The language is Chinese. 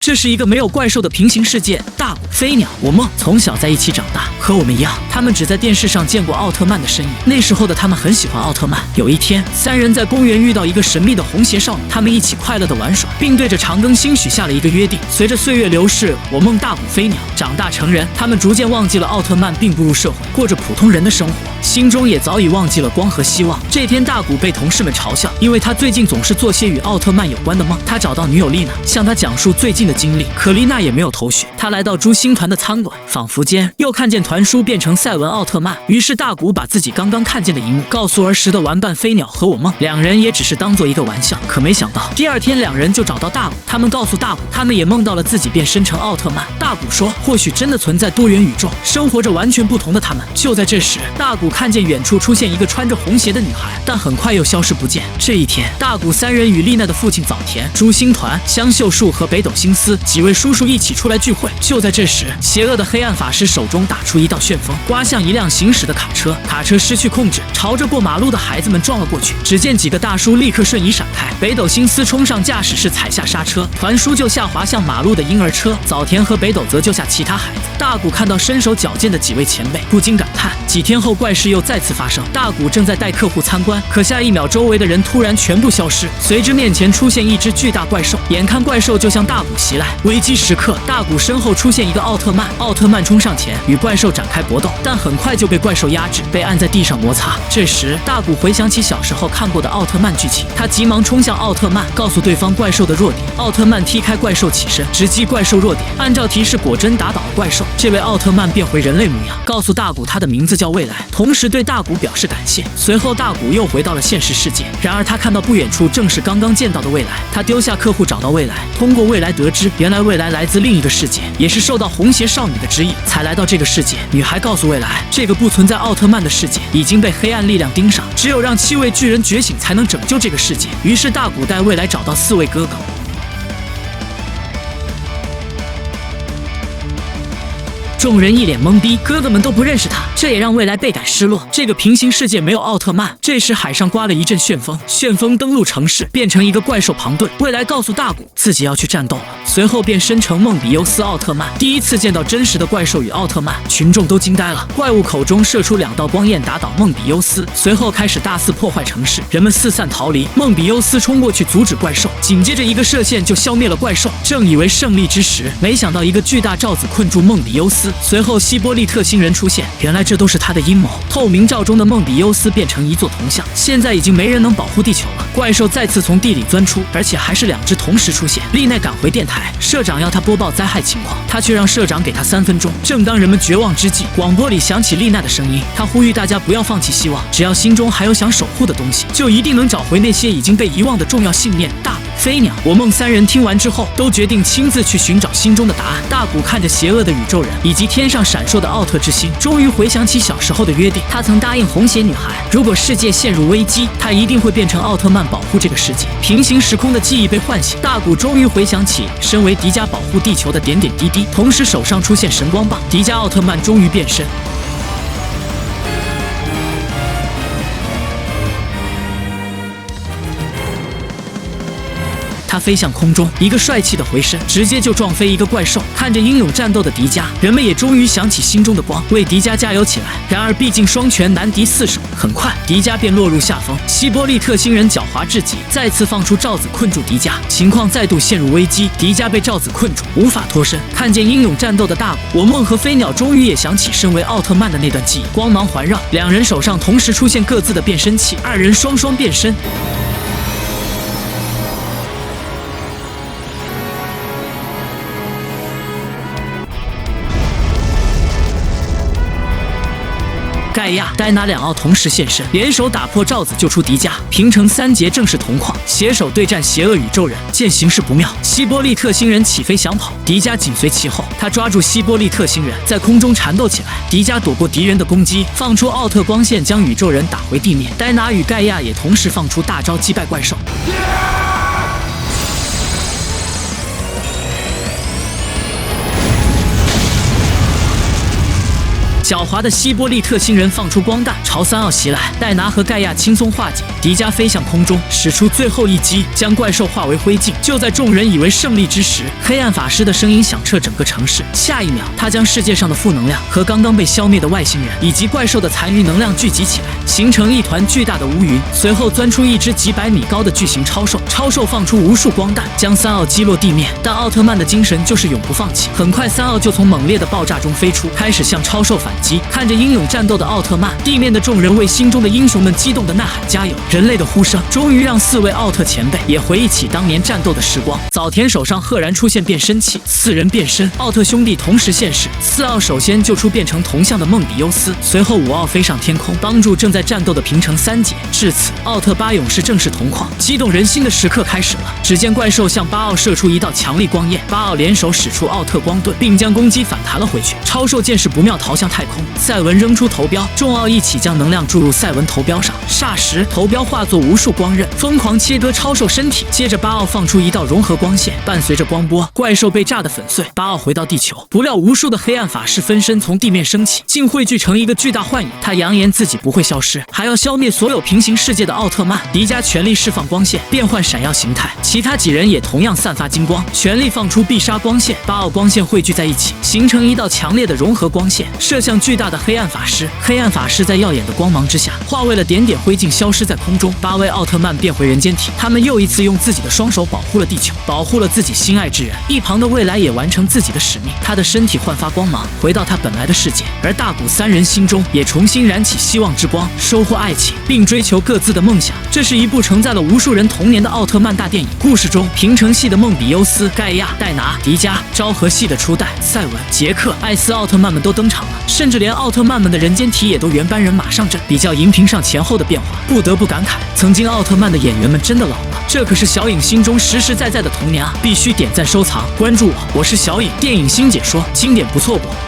这是一个没有怪兽的平行世界。大古、飞鸟、我梦从小在一起长大，和我们一样，他们只在电视上见过奥特曼的身影。那时候的他们很喜欢奥特曼。有一天，三人在公园遇到一个神秘的红鞋少女，他们一起快乐地玩耍，并对着长庚星许下了一个约定。随着岁月流逝，我梦、大古、飞鸟长大成人，他们逐渐忘记了奥特曼并步入社会，过着普通人的生活，心中也早已忘记了光和希望。这天，大古被同事们嘲笑，因为他最近总是做些与奥特曼有关的梦。他找到女友丽娜，向她讲述最近的经历，可丽娜也没有头绪。他来到猪星团的餐馆，仿佛间又看见团叔变成赛文奥特曼。于是大古把自己刚刚看见的一幕告诉儿时的玩伴飞鸟和我梦，两人也只是当做一个玩笑。可没想到，第二天两人就找到大古，他们告诉大古，他们也梦到了自己变身成奥特曼。大古说，或许真的存在多元宇宙，生活着完全不同的他们。就在这时，大古看见远处出现一个穿着红鞋的女孩，但很快又消失不见。这一天，大古三人与丽娜的父亲早田、猪星团、香秀树和北斗星司几位叔叔一起出来聚会。就在这时，邪恶的黑暗法师手中打出一道旋风，刮向一辆行驶的卡车，卡车失去控制，朝着过马路的孩子们撞了过去。只见几个大叔立刻瞬移闪开，北斗星司冲上驾驶室踩下刹车，团叔救下滑向马路的婴儿车，早田和北斗则救下其他孩子。大古看到身手矫健的几位前辈，不禁感叹，几天后怪事又再次发生。大古正在带客户参观，可下一秒周围的人突然全部消失，随之面前出现一只巨大怪兽，眼看怪兽就向大古袭来。危机时刻，大古身后出现一个奥特曼，奥特曼冲上前与怪兽展开搏斗，但很快就被怪兽压制，被按在地上摩擦。这时大古回想起小时候看过的奥特曼剧情，他急忙冲向奥特曼，告诉对方怪兽的弱点。奥特曼踢开怪兽起身，直击怪兽弱点，按照提示果真打倒了怪兽。这位奥特曼变回人类模样，告诉大古他的名字叫未来，同时对大古表示感谢。随后大古又回到了现实世界，然而他看到不远处正是刚刚见到的未来。他丢下客户找到未来，通过未来得知原来未来来自另一个世界，也是受到红鞋少女的指引才来到这个世界。女孩告诉未来，这个不存在奥特曼的世界已经被黑暗力量盯上，只有让7位巨人觉醒才能拯救这个世界。于是大古带未来找到4位哥哥。众人一脸懵逼，哥哥们都不认识他，这也让未来倍感失落。这个平行世界没有奥特曼。这时海上刮了一阵旋风，旋风登陆城市，变成一个怪兽庞顿。未来告诉大古自己要去战斗了，随后变身成梦比优斯奥特曼。第一次见到真实的怪兽与奥特曼，群众都惊呆了。怪物口中射出2道光焰，打倒梦比优斯，随后开始大肆破坏城市，人们四散逃离。梦比优斯冲过去阻止怪兽，紧接着一个射线就消灭了怪兽。正以为胜利之时，没想到一个巨大罩子困住梦比优斯。随后希波利特星人出现，原来这都是他的阴谋。透明罩中的梦比优斯变成一座铜像，现在已经没人能保护地球了。怪兽再次从地里钻出，而且还是2只同时出现。丽奈赶回电台，社长要他播报灾害情况，他却让社长给他3分钟。正当人们绝望之际，广播里响起丽奈的声音，他呼吁大家不要放弃希望，只要心中还有想守护的东西，就一定能找回那些已经被遗忘的重要信念。大古、飞鸟、我梦3人听完之后，都决定亲自去寻找心中的答案。大古看着邪恶的宇宙人以及天上闪烁的奥特之星，终于回想起小时候的约定。他曾答应红鞋女孩，如果世界陷入危机，他一定会变成奥特曼保护这个世界。平行时空的记忆被唤醒，大古终于回想起身为迪迦保护地球的点点滴滴，同时手上出现神光棒，迪迦奥特曼终于变身。他飞向空中，一个帅气的回身，直接就撞飞一个怪兽。看着英勇战斗的迪迦，人们也终于想起心中的光，为迪迦加油起来。然而毕竟双拳难敌4手，很快迪迦便落入下风。希波利特星人狡猾至极，再次放出罩子困住迪迦，情况再度陷入危机。迪迦被罩子困住，无法脱身。看见英勇战斗的大古，我梦和飞鸟终于也想起身为奥特曼的那段记忆，光芒环绕，两人手上同时出现各自的变身器，2人双双变身。盖亚、戴拿2奥同时现身，联手打破罩子救出迪迦。平成3杰正式同框，携手对战邪恶宇宙人。见形势不妙，希波利特星人起飞想跑，迪迦紧随其后。他抓住希波利特星人，在空中缠斗起来。迪迦躲过敌人的攻击，放出奥特光线将宇宙人打回地面。戴拿与盖亚也同时放出大招击败怪兽。狡猾的希波利特星人放出光弹朝三奥袭来，戴拿和盖亚轻松化解，迪迦飞向空中，使出最后一击，将怪兽化为灰烬。就在众人以为胜利之时，黑暗法师的声音响彻整个城市。下一秒，他将世界上的负能量和刚刚被消灭的外星人以及怪兽的残余能量聚集起来，形成一团巨大的乌云。随后钻出一只几百米高的巨型超兽，超兽放出无数光弹，将三奥击落地面。但奥特曼的精神就是永不放弃。很快，三奥就从猛烈的爆炸中飞出，开始向超兽反击。看着英勇战斗的奥特曼，地面的众人为心中的英雄们激动地呐喊加油。人类的呼声终于让4位奥特前辈也回忆起当年战斗的时光。早田手上赫然出现变身器，4人变身，奥特兄弟同时现世。4奥首先救出变成铜像的梦比优斯，随后5奥飞上天空，帮助正在战斗的平成3姐。至此，奥特8勇士正式同框，激动人心的时刻开始了。只见怪兽向8奥射出一道强力光焰，8奥联手使出奥特光盾，并将攻击反弹了回去。超兽见势不妙，逃向太空。赛文扔出头镖，众奥一起将能量注入赛文头镖上，霎时头镖化作无数光刃，疯狂切割超兽身体。接着8奥放出一道融合光线，伴随着光波，怪兽被炸得粉碎。8奥回到地球，不料无数的黑暗法师分身从地面升起，竟汇聚成一个巨大幻影。他扬言自己不会消失，还要消灭所有平行世界的奥特曼。迪迦全力释放光线，变换闪耀形态，其他几人也同样散发金光，全力放出必杀光线。8奥光线汇聚在一起，形成一道强烈的融合光线，射向巨大的黑暗法师。黑暗法师在耀眼的光芒之下，化为了点点灰烬，消失在空中。8位奥特曼变回人间体，他们又一次用自己的双手保护了地球，保护了自己心爱之人。一旁的未来也完成自己的使命，他的身体焕发光芒，回到他本来的世界。而大古3人心中也重新燃起希望之光，收获爱情，并追求各自的梦想。这是一部承载了无数人童年的奥特曼大电影。故事中，平成系的梦比优斯、盖亚、戴拿、迪迦，昭和系的初代赛文、杰克、艾斯奥特曼们都登场了，甚至连奥特曼们的人间体也都原班人马上阵。比较荧屏上前后的变化，不得不感慨，曾经奥特曼的演员们真的老了。这可是小影心中实实在在的童年啊！必须点赞收藏，关注我，我是小影，电影新解说，经典不错过。